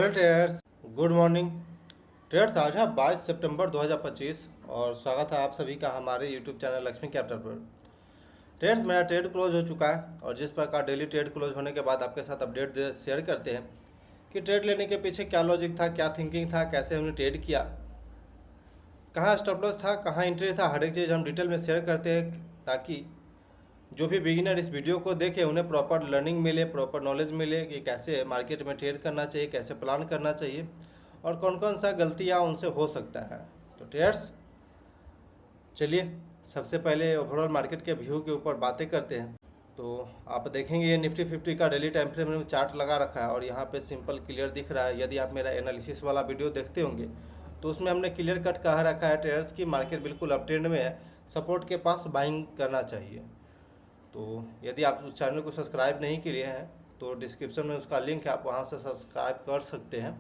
Hello traders, good morning traders. आज है 22 सितंबर 2025 और स्वागत है आप सभी का हमारे यूट्यूब चैनल लक्ष्मी कैपिटल पर। ट्रेडर्स, मेरा ट्रेड क्लोज हो चुका है और जिस प्रकार डेली ट्रेड क्लोज होने के बाद आपके साथ अपडेट शेयर करते हैं कि ट्रेड लेने के पीछे क्या लॉजिक था, क्या थिंकिंग था, कैसे हमने ट्रेड किया, कहाँ स्टॉप लॉस था, कहाँ एंट्री था, हर एक चीज़ हम डिटेल में शेयर करते हैं ताकि जो भी बिगिनर इस वीडियो को देखे उन्हें प्रॉपर लर्निंग मिले, प्रॉपर नॉलेज मिले कि कैसे मार्केट में ट्रेड करना चाहिए, कैसे प्लान करना चाहिए और कौन कौन सा गलतियाँ उनसे हो सकता है। तो ट्रेडर्स, चलिए सबसे पहले ओवरऑल मार्केट के व्यू के ऊपर बातें करते हैं। तो आप देखेंगे ये निफ्टी 50 का डेली टाइम फ्रेम में चार्ट लगा रखा है और यहाँ पे सिंपल क्लियर दिख रहा है। यदि आप मेरा एनालिसिस वाला वीडियो देखते होंगे तो उसमें हमने क्लियर कट कहा रखा है ट्रेडर्स की मार्केट बिल्कुल अप ट्रेंड में है, सपोर्ट के पास बाइंग करना चाहिए। तो यदि आप उस चैनल को सब्सक्राइब नहीं किए हैं तो डिस्क्रिप्शन में उसका लिंक है, आप वहाँ से सब्सक्राइब कर सकते हैं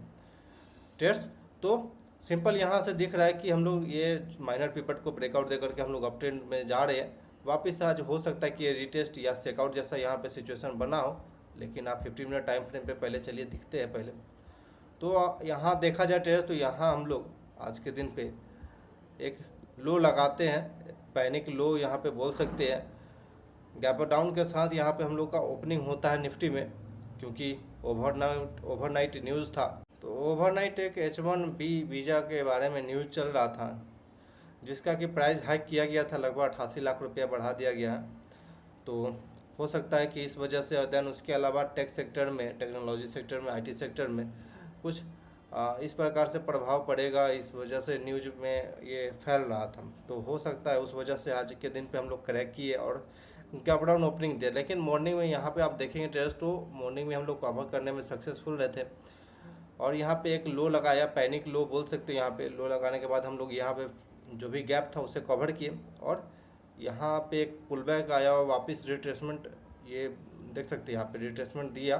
ट्रेड्स। तो सिंपल यहाँ से दिख रहा है कि हम लोग ये माइनर पिवट को ब्रेकआउट दे करके हम लोग अप ट्रेंड में जा रहे हैं। वापस आज हो सकता है कि ये रिटेस्ट या सेकआउट जैसा यहाँ पे सिचुएशन बना हो, लेकिन आप 50 मिनट टाइम फ्रेम पे पहले चलिए दिखते हैं पहले। तो यहाँ देखा जाए ट्रेड्स तो यहाँ हम लोग आज के दिन पे एक लो लगाते हैं, पैनिक लो यहाँ पे बोल सकते हैं। गैप डाउन के साथ यहाँ पे हम लोग का ओपनिंग होता है निफ्टी में, क्योंकि ओवरनाइट न्यूज़ था। तो ओवरनाइट एक H1B वीज़ा के बारे में न्यूज़ चल रहा था जिसका कि प्राइस हाइक किया गया था, लगभग 88 लाख रुपया बढ़ा दिया गया है। तो हो सकता है कि इस वजह से देन उसके अलावा टेक सेक्टर में, टेक्नोलॉजी सेक्टर में, IT सेक्टर में कुछ इस प्रकार से प्रभाव पड़ेगा, इस वजह से न्यूज में ये फैल रहा था। तो हो सकता है उस वजह से आज के दिन पे हम लोग क्रैक किए और गैप डाउन ओपनिंग दिया। लेकिन मॉर्निंग में यहाँ पे आप देखेंगे ट्रेड्स तो मॉर्निंग में हम लोग कवर करने में सक्सेसफुल रहे थे और यहाँ पे एक लो लगाया, पैनिक लो बोल सकते हैं। यहाँ पे लो लगाने के बाद हम लोग यहाँ पे जो भी गैप था उसे कवर किए और यहाँ पे एक पुल बैक आया और वापस रिट्रेसमेंट, ये देख सकते हैं यहाँ पे रिट्रेसमेंट दिया।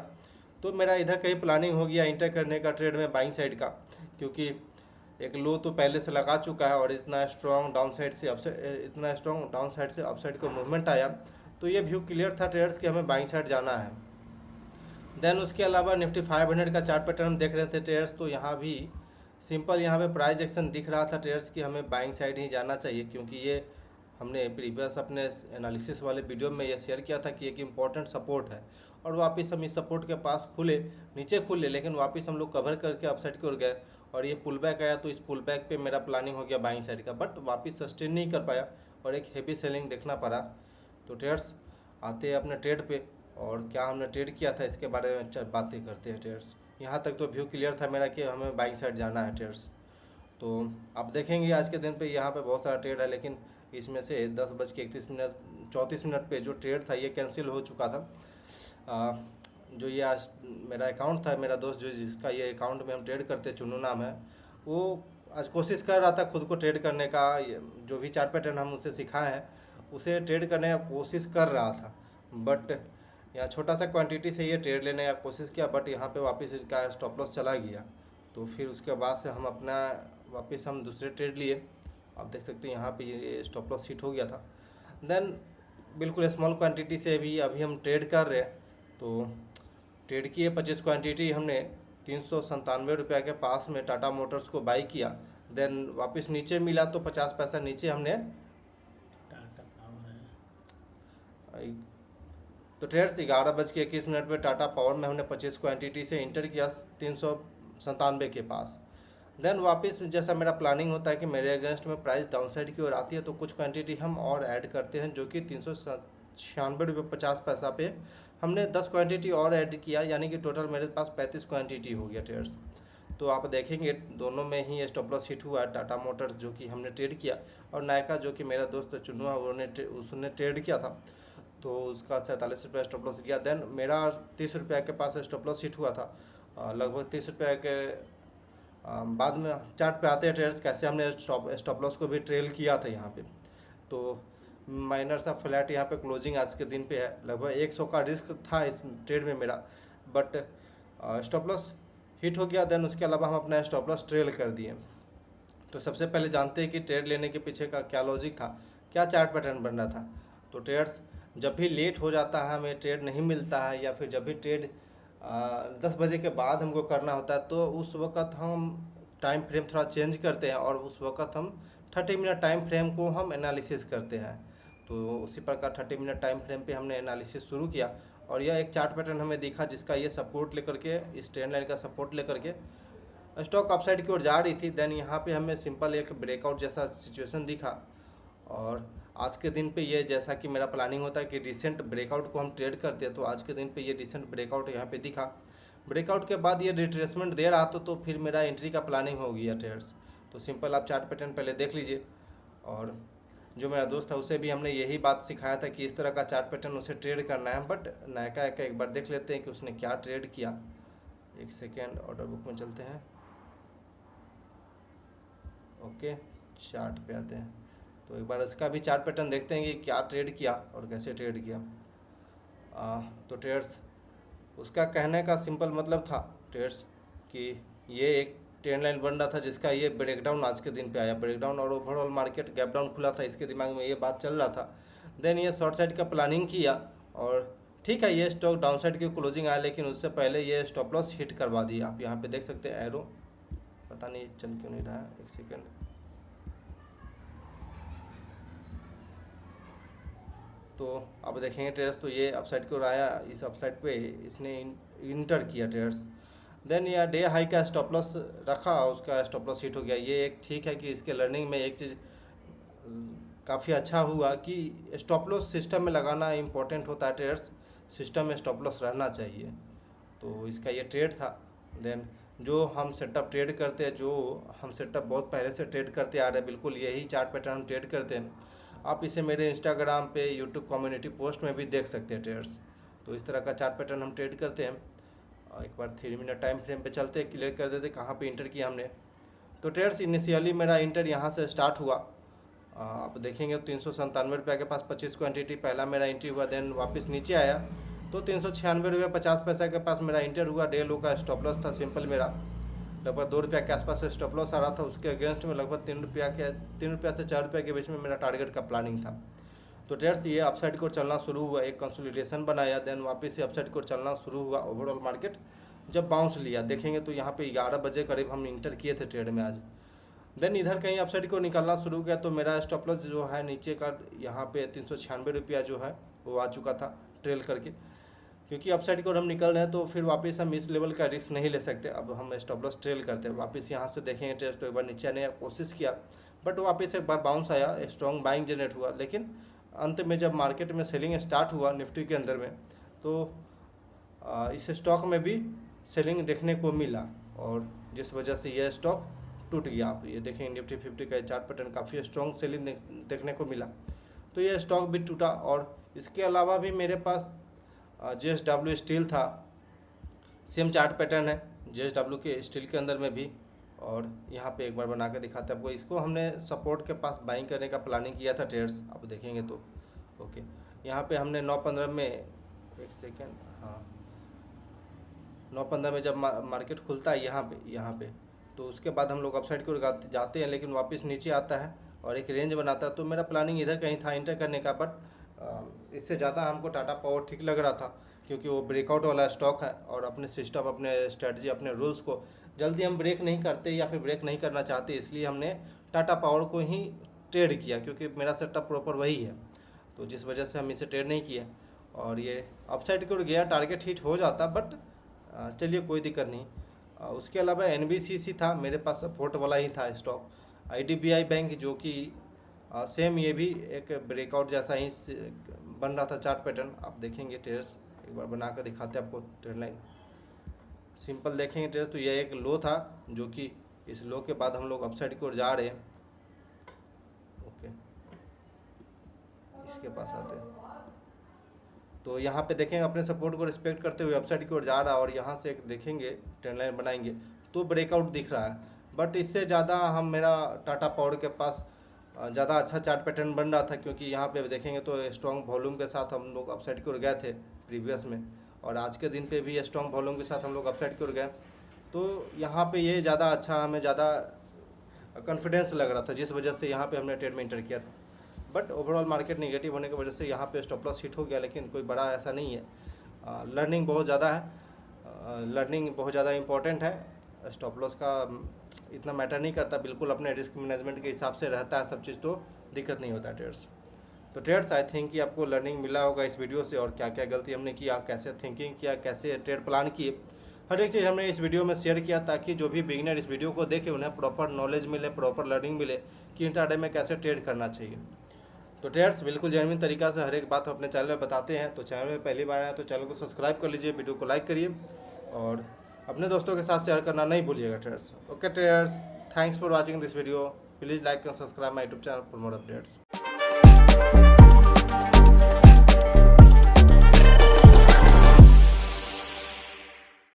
तो मेरा इधर कहीं प्लानिंग हो गया इंटर करने का ट्रेड में बाइंग साइड का, क्योंकि एक लो तो पहले से लगा चुका है और इतना स्ट्रॉन्ग डाउन साइड से अपसाइड का मूवमेंट आया। तो ये व्यू क्लियर था ट्रेडर्स कि हमें बाइंग साइड जाना है। देन उसके अलावा निफ्टी 500 का चार्ट पैटर्न हम देख रहे थे ट्रेडर्स, तो यहाँ भी सिंपल यहाँ पे प्राइस एक्शन दिख रहा था ट्रेडर्स कि हमें बाइंग साइड ही जाना चाहिए, क्योंकि ये हमने प्रीवियस अपने एनालिसिस वाले वीडियो में ये शेयर किया था कि एक इम्पॉर्टेंट सपोर्ट है और वापस हम इस सपोर्ट के पास नीचे खुले, लेकिन वापस हम लोग कवर करके अपसाइड की ओर गए और ये पुल बैक आया। तो इस पुल बैक पे मेरा प्लानिंग हो गया बाइंग साइड का, बट वापस सस्टेन नहीं कर पाया और एक हेवी सेलिंग देखना पड़ा। तो ट्रेडर्स आते हैं अपने ट्रेड पे और क्या हमने ट्रेड किया था इसके बारे में बातें करते हैं ट्रेडर्स। यहाँ तक तो व्यू क्लियर था मेरा कि हमें बाइंग साइड जाना है ट्रेडर्स। तो आप देखेंगे आज के दिन पे यहाँ पे बहुत सारा ट्रेड है, लेकिन इसमें से 10:31 पे जो ट्रेड था ये कैंसिल हो चुका था। जो ये आज मेरा अकाउंट था, मेरा दोस्त जो जिसका ये अकाउंट में हम ट्रेड करते, चुनू नाम है, वो आज कोशिश कर रहा था खुद को ट्रेड करने का। जो भी चार्ट पैटर्न हम उसे सिखाए हैं उसे ट्रेड करने का कोशिश कर रहा था, बट यहाँ छोटा सा क्वांटिटी से ये ट्रेड लेने का कोशिश किया, बट यहाँ पे वापस इसका स्टॉप लॉस चला गया। तो फिर उसके बाद से हम अपना वापस हम दूसरे ट्रेड लिए। आप देख सकते हैं यहाँ पे ये स्टॉप लॉस हिट हो गया था। देन बिल्कुल स्मॉल क्वांटिटी से भी अभी हम ट्रेड कर रहे हैं। तो ट्रेड किए 25 क्वांटिटी हमने 397 रुपये के पास में टाटा मोटर्स को बाई किया। देन वापस नीचे मिला तो 50 पैसा नीचे हमने टाटा पावर है। तो ट्रेड्स 11:21 पे टाटा पावर में हमने 25 क्वांटिटी से इंटर किया 397 के पास। देन वापस जैसा मेरा प्लानिंग होता है कि मेरे अगेंस्ट में प्राइस डाउनसाइड की ओर आती है तो कुछ क्वांटिटी हम और ऐड करते हैं, जो कि 396 रुपये 50 पैसा पे हमने 10 क्वांटिटी और ऐड किया, यानी कि टोटल मेरे पास 35 क्वांटिटी हो गया ट्रेड्स। तो आप देखेंगे दोनों में ही स्टॉप लॉस हिट हुआ, टाटा मोटर्स जो कि हमने ट्रेड किया और नायका जो कि मेरा दोस्त चुनुआ उसने ट्रेड किया था, तो उसका 47 रुपये स्टॉप लॉस गया। देन मेरा 30 रुपये के पास स्टॉप लॉस हिट हुआ था। लगभग 30 रुपये के बाद में चार्ट पे आते हैं ट्रेड्स कैसे हमने स्टॉप लॉस को भी ट्रेल किया था यहाँ पे। तो माइनर सा फ्लैट यहाँ पे क्लोजिंग आज के दिन पे है, लगभग 100 का रिस्क था इस ट्रेड में मेरा, बट स्टॉप लॉस हिट हो गया। देन उसके अलावा हम अपना स्टॉप लॉस ट्रेल कर दिए। तो सबसे पहले जानते हैं कि ट्रेड लेने के पीछे का क्या लॉजिक था, क्या चार्ट पैटर्न बन रहा था। तो ट्रेड्स जब भी लेट हो जाता है, हमें ट्रेड नहीं मिलता है, या फिर जब भी ट्रेड 10 बजे के बाद हमको करना होता है, तो उस वक़्त हम टाइम फ्रेम थोड़ा चेंज करते हैं और उस वक़्त हम 30 मिनट टाइम फ्रेम को हम एनालिसिस करते हैं। तो उसी प्रकार 30 मिनट टाइम फ्रेम पे हमने एनालिसिस शुरू किया और यह एक चार्ट पैटर्न हमें दिखा जिसका ये सपोर्ट लेकर के, इस ट्रेंड लाइन का सपोर्ट लेकर के स्टॉक अपसाइड की ओर जा रही थी। देन यहाँ पे हमें सिंपल एक ब्रेकआउट जैसा सिचुएशन दिखा और आज के दिन पे ये, जैसा कि मेरा प्लानिंग होता है कि रिसेंट ब्रेकआउट को हम ट्रेड करते हैं, तो आज के दिन पे ये रिसेंट ब्रेकआउट यहाँ पे दिखा। ब्रेकआउट के बाद ये रिट्रेसमेंट दे रहा तो फिर मेरा एंट्री का प्लानिंग हो गया ट्रेड्स। तो सिंपल आप चार्ट पैटर्न पहले देख लीजिए, और जो मेरा दोस्त है उसे भी हमने यही बात सिखाया था कि इस तरह का चार्ट पैटर्न उसे ट्रेड करना है। बट नायका का एक बार देख लेते हैं कि उसने क्या ट्रेड किया। एक सेकेंड, ऑर्डर बुक में चलते हैं। ओके, चार्ट पे आते हैं तो एक बार इसका भी चार्ट पैटर्न देखते हैं कि क्या ट्रेड किया और कैसे ट्रेड किया। तो ट्रेड्स, उसका कहने का सिंपल मतलब था ट्रेड्स कि ये एक ट्रेंड लाइन बन रहा था जिसका ये ब्रेकडाउन आज के दिन पे आया, ब्रेकडाउन और ओवरऑल मार्केट गैप डाउन खुला था, इसके दिमाग में ये बात चल रहा था। देन ये शॉर्ट साइड का प्लानिंग किया और ठीक है, ये स्टॉक डाउन साइड की क्लोजिंग आया, लेकिन उससे पहले ये स्टॉप लॉस हिट करवा दिया। आप यहाँ पे देख सकते हैं एरो, पता नहीं चल क्यों नहीं रहा है, एक सेकेंड। तो अब देखेंगे ट्रेड्स, तो ये अपसाइड की ओर आया, इस अपसाइड पे इसने इंटर किया ट्रेड्स। देन यह डे हाई का स्टॉप लॉस रखा, उसका स्टॉप लॉस हिट हो गया। ये एक ठीक है कि इसके लर्निंग में एक चीज़ काफ़ी अच्छा हुआ कि स्टॉप लॉस सिस्टम में लगाना इम्पोर्टेंट होता है ट्रेड्स, सिस्टम में स्टॉप लॉस रहना चाहिए। तो इसका ये ट्रेड था। देन जो हम सेटअप ट्रेड करते हैं, जो हम सेटअप बहुत पहले से ट्रेड करते आ रहे हैं, बिल्कुल यही चार्ट पैटर्न हम ट्रेड करते हैं। आप इसे मेरे इंस्टाग्राम पे, यूट्यूब कम्युनिटी पोस्ट में भी देख सकते हैं ट्रेड्स। तो इस तरह का चार्ट पैटर्न हम ट्रेड करते हैं। एक बार 3 मिनट टाइम फ्रेम पे चलते हैं, क्लियर कर देते कहाँ पे इंटर किया हमने। तो ट्रेड्स इनिशियली मेरा इंटर यहाँ से स्टार्ट हुआ। आप देखेंगे 397 रुपये के पास 25 क्वान्टिटी पहला मेरा एंट्री हुआ। देन वापस नीचे आया तो 396 रुपये 50 पैसा के पास मेरा इंटर हुआ। डे लो का स्टॉप लॉस था सिंपल मेरा, लगभग 2 रुपये के आसपास से स्टॉप लॉस आ रहा था। उसके अगेंस्ट में लगभग 3 रुपया से 4 रुपये के बीच में मेरा टारगेट का प्लानिंग था। तो ट्रेड्स ये अपसाइड को चलना शुरू हुआ, एक कंसोलिडेशन बनाया, देन वापस से अपसाइड को चलना शुरू हुआ। ओवरऑल मार्केट जब बाउंस लिया, देखेंगे तो यहाँ पे 11 बजे करीब हम इंटर किए थे ट्रेड में आज। देन इधर कहीं अपसाइड को निकलना शुरू किया, तो मेरा स्टॉप लॉस जो है नीचे का यहाँ पे 396 रुपया जो है वो आ चुका था ट्रेल करके, क्योंकि अपसाइड को हम निकल रहे हैं तो फिर वापस हम इस लेवल का रिस्क नहीं ले सकते। अब हम स्टॉप लॉस ट्रेल करते हैं। वापस यहाँ से देखेंगे ट्रेड, तो एक बार नीचे आने की कोशिश किया, बट वापस एक बार बाउंस आया, स्ट्रॉन्ग बाइंग जनरेट हुआ। लेकिन अंत में जब मार्केट में सेलिंग स्टार्ट हुआ निफ्टी के अंदर में, तो इस स्टॉक में भी सेलिंग देखने को मिला और जिस वजह से यह स्टॉक टूट गया। आप ये देखेंगे निफ्टी 50 का चार्ट पैटर्न काफ़ी स्ट्रॉन्ग सेलिंग देखने को मिला, तो यह स्टॉक भी टूटा। और इसके अलावा भी मेरे पास JSW स्टील था, सेम चार्ट पैटर्न है JSW के स्टील के अंदर में भी। और यहाँ पे एक बार बना के दिखाते हैं आपको, इसको हमने सपोर्ट के पास बाइंग करने का प्लानिंग किया था ट्रेड्स। आप देखेंगे तो ओके, यहाँ पे हमने 9:15 में, एक सेकेंड, हाँ 9:15 में जब मार्केट खुलता है यहाँ पे तो उसके बाद हम लोग अपसाइड को जाते हैं, लेकिन वापस नीचे आता है और एक रेंज बनाता है। तो मेरा प्लानिंग इधर कहीं था इंटर करने का, बट इससे ज़्यादा हमको टाटा पावर ठीक लग रहा था, क्योंकि वो ब्रेकआउट वाला स्टॉक है और अपने सिस्टम, अपने स्ट्रेटजी, अपने रूल्स को जल्दी हम ब्रेक नहीं करते या फिर ब्रेक नहीं करना चाहते, इसलिए हमने टाटा पावर को ही ट्रेड किया, क्योंकि मेरा सेटअप प्रॉपर वही है। तो जिस वजह से हम इसे ट्रेड नहीं किए और ये अपसाइड की ओर गया, टारगेट हिट हो जाता, बट चलिए कोई दिक्कत नहीं। उसके अलावा NBCC था मेरे पास, सपोर्ट वाला ही था स्टॉक। IDBI बैंक जो कि सेम ये भी एक ब्रेकआउट जैसा ही बन रहा था चार्ट पैटर्न। आप देखेंगे ट्रेड्स, एक बार बना कर दिखाते हैं आपको ट्रेड लाइन। सिंपल देखेंगे ट्रेड्स, तो यह एक लो था जो कि इस लो के बाद हम लोग अपसाइड की ओर जा रहे हैं। ओके, इसके पास आते हैं तो यहाँ पे देखेंगे अपने सपोर्ट को रिस्पेक्ट करते हुए अपसाइड की ओर जा रहा है, और यहाँ से एक देखेंगे ट्रेंड लाइन बनाएंगे तो ब्रेकआउट दिख रहा है। बट इससे ज़्यादा मेरा टाटा पावर के पास ज़्यादा अच्छा चार्ट पैटर्न बन रहा था, क्योंकि यहाँ पे देखेंगे तो स्ट्रॉन्ग वॉल्यूम के साथ हम लोग अपसाइड की ओर गए थे प्रीवियस में, और आज के दिन पे भी स्ट्रॉन्ग वॉल्यूम के साथ हम लोग अपसाइड की ओर गए। तो यहाँ पे ये ज़्यादा अच्छा, हमें ज़्यादा कॉन्फिडेंस लग रहा था, जिस वजह से यहाँ पे हमने ट्रेड में इंटर किया। बट ओवरऑल मार्केट नेगेटिव होने की वजह से यहाँ पे स्टॉप लॉस हिट हो गया, लेकिन कोई बड़ा ऐसा नहीं है। लर्निंग बहुत ज़्यादा है, लर्निंग बहुत ज़्यादा इंपॉर्टेंट है। स्टॉप लॉस का इतना मैटर नहीं करता, बिल्कुल अपने रिस्क मैनेजमेंट के हिसाब से रहता है सब चीज़, तो दिक्कत नहीं होता है ट्रेड्स। तो ट्रेड्स आई थिंक कि आपको लर्निंग मिला होगा इस वीडियो से, और क्या क्या गलती हमने किया, कैसे थिंकिंग किया, कैसे ट्रेड प्लान किए, हर एक चीज़ हमने इस वीडियो में शेयर किया, ताकि जो भी बिगिनर इस वीडियो को देखे उन्हें प्रॉपर नॉलेज मिले, प्रॉपर लर्निंग मिले कि इंट्राडे में कैसे ट्रेड करना चाहिए। तो ट्रेड्स बिल्कुल जेन्युइन तरीका से हर एक बात अपने चैनल में बताते हैं। तो चैनल में पहली बार आए तो चैनल को सब्सक्राइब कर लीजिए, वीडियो को लाइक करिए और अपने दोस्तों के साथ शेयर करना नहीं भूलिएगा trades. Okay trades, thanks for watching this video, please like and subscribe my YouTube channel for more updates.